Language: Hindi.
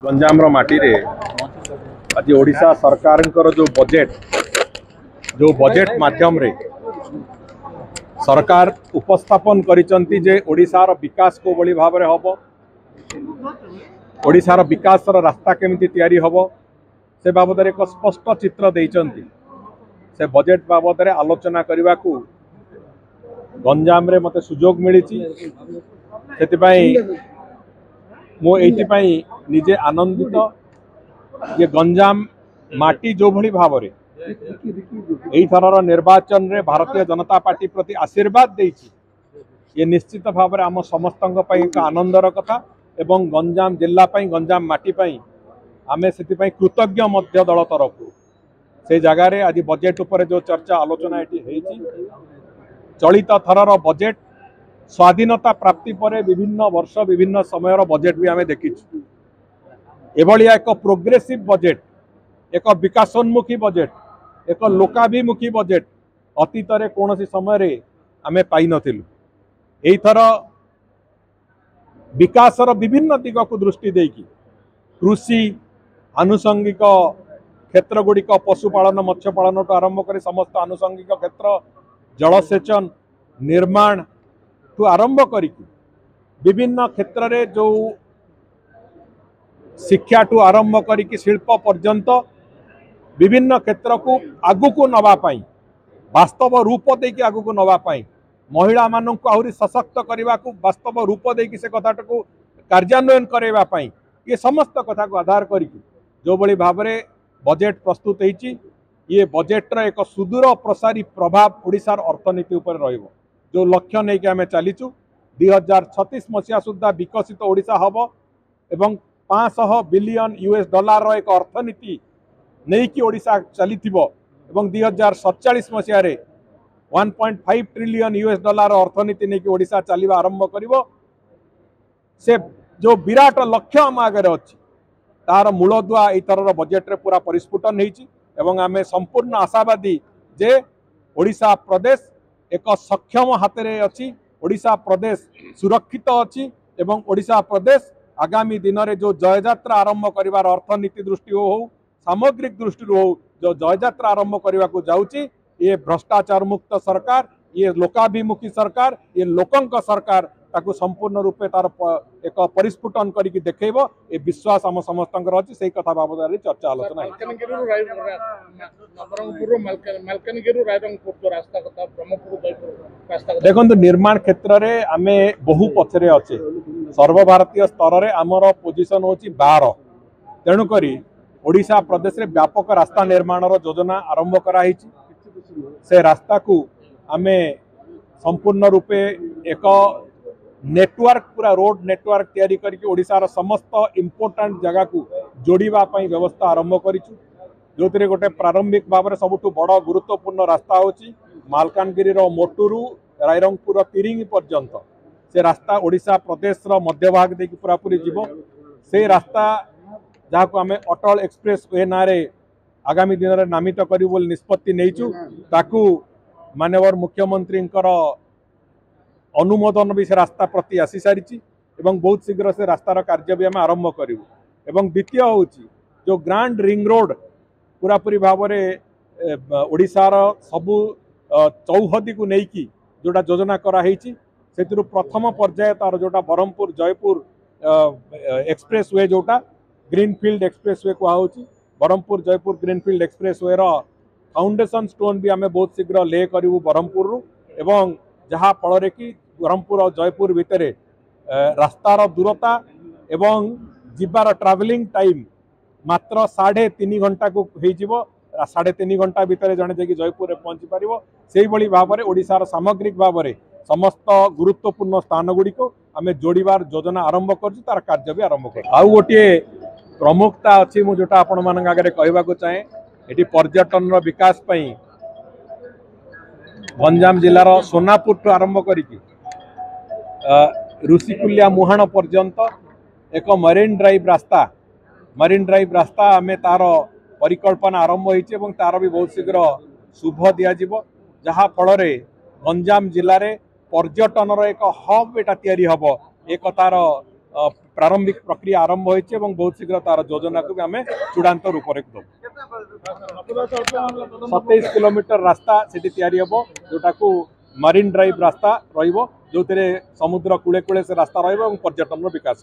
गंजाम माटी रे आज ओडिशा सरकार जो बजेट माध्यम रे सरकार उपस्थापन करिसंती जे ओडिशार विकास को बड़ी भाव में हम ओडिशार विकास रास्ता केमिति तैयारी हम से बाबद एक स्पष्ट चित्र देइचंती। से बजेट बाबद रे आलोचना करने को गंजाम रे मते सुजोग मिली मुझे निजे आनंदित ये गंजाम माटी जो भली भाव में यही थर निर्वाचन रे भारतीय जनता पार्टी प्रति आशीर्वाद देइछि ये निश्चित भाव में आम समस्त एक आनंदर कथा एवं गंजाम जिला गंजाम माटी आमे से कृतज्ञ मध्य दल तरफ से जगार आज बजेट उपर जो चर्चा आलोचना ये चलित थरर बजेट स्वाधीनता प्राप्ति पर विभिन्न वर्ष विभिन्न समय बजेट भी आम देखीचु एभलिया एक प्रोग्रेसिव बजेट एक विकासोन्मुखी बजेट एक लोकाभिमुखी बजेट अतीत कौन समय आम पाई नथिलु। एही थर विकासर विभिन्न दिग को दृष्टि देकी कृषि आनुषंगिक क्षेत्र गुड़िक पशुपालन मत्स्यपालन तो आरंभ कर समस्त आनुषंगिक क्षेत्र जलसेचन निर्माण तो आरंभ करी विभिन्न क्षेत्र रे जो शिक्षा टू आरंभ करी शिल्प पर्यंत विभिन्न क्षेत्र को आगु को नवापाई वास्तव रूप देकी आगु को नवापाई महिला मानन को आहुरी सशक्त करने को वास्तव रूप देकी से कथा को कार्यान्वयन करने ये समस्त कथा को आधार करी जो बड़ी भाव में बजेट प्रस्तुत होती ये बजेट्र एक सुदूर प्रसारी प्रभाव ओडिशार अर्थनीति उपर रहिबो जो लक्ष्य नहीं कि आम चलीचु 2036 मसीहा सुधा विकसित ओडिशा हम एवं 500 बिलियन यूएस डॉलर एक अर्थनीति नहीं कि ओडिशा चली 2047 मसीह 1.5 ट्रिलियन यूएस डॉलर अर्थनीति नहीं कि ओडिशा चलवा आरंभ करिवो से जो विराट लक्ष्य आम आगे अच्छी तार मूलदुआ एथर बजेट रे पूरा परिस्फुटन होती एवं आम संपूर्ण आशावादी जे ओडिशा प्रदेश एक सक्षम हाथ में अच्छी ओडिशा प्रदेश सुरक्षित अच्छी एवं ओडिशा प्रदेश आगामी दिन में जो जययात्रा आरंभ करिवार अर्थनीति दृष्टि हो सामग्रिक दृष्टि हो जो जययात्रा आरंभ करने को जाऊँगी ये भ्रष्टाचार मुक्त सरकार ये लोकाभिमुखी सरकार ये लोकंक सरकार ताकू संपूर्ण रूपे तार एक परिस्फुटन करके देखब ये विश्वास आम समस्त अच्छी से कथा बाबद चर्चा आलोचना देखो निर्माण क्षेत्र में आम बहु पछरे अच्छे सर्वभारतीय स्तर में आमर पोजिशन हूँ 12 तेणुक ओडिशा प्रदेश में व्यापक रास्ता निर्माण योजना आरंभ कराई से रास्ता को आम संपूर्ण रूपे एक नेटवर्क पूरा रोड नेटवर्क तैयारी करके ओडिशार समस्त इम्पोर्टाट जगह को जोड़वा व्यवस्था आरंभ करिछु जो गोटे प्रारंभिक भाव में सबुठ बड़ गुरुत्वपूर्ण रास्ता होची मालकानगिरी मोटुरू रायरंगपुर तिरिंगी पर्यंत से रास्ता ओडिशा प्रदेश मध्य भाग देखिए पूरा पूरी जीव से रास्ता जहाँ को आम अटल एक्सप्रेस वे ना आगामी दिन में नामित करूँ निष्पत्ति नहींचु ताकू माननीय मुख्यमंत्री अनुमोदन भी से रास्ता प्रति आसी सारी बहुत शीघ्र से रास्तार कार्य भी आम आरंभ करूँ एवं द्वितीय हूँ जो ग्रांड रिंग रोड पूरा पूरी भाव में ओडिशार सबू चौहदी को लेकिन जोटा योजना कराई से प्रथम पर्याय तार जोटा ब्रह्मपुर जयपुर एक्सप्रेस वे जोटा ग्रीनफील्ड एक्सप्रेस वे कहुच्छी Brahmapur Jaipur greenfield expressway foundation stone भी आम बहुत शीघ्र ले करूँ ब्रह्मपुर एवं जहाँ फल कि ब्रह्मपुर और जयपुर भितर रास्तार दूरता एवं जीवार ट्रावेलिंग टाइम मात्र 3.5 घंटा को हो 3.5 घंटा भितर जड़े जाकि जयपुर में पहुँची पार से भाव में ओडिशार सामग्रिक भाव में समस्त गुरुत्वपूर्ण स्थान गुड़िक आम जोड़ार योजना आरंभ कर तार कार्य भी आरंभ कर आउ गोटे प्रमुखता अच्छी मुझे आपण मान आगे कहवाक चाहे ये पर्यटन विकास गंजाम जिलार सोनापुर ठू आरंभ करी ऋषिकुलिया मुहाण पर्यंत एक मरीन ड्राइव रास्ता आम तार परिकल्पना आरंभ होती तार भी बहुत शीघ्र शुभ दिज्व जहाँ फल गंजाम जिले में पर्यटन एक हब एटा तैयारी हब एक तार प्रारंभिक प्रक्रिया आरंभ होइछे एवं बहुत शीघ्र तार योजना को भी आम चूड़ांत रूपरेख दबु 27 किलोमीटर रास्ता सेठी तैयारी हबो जोटा को मरीन ड्राइव रास्ता रहिबो जो समुद्र कूले कूले से रास्ता रहिबो एवं पर्यटन विकास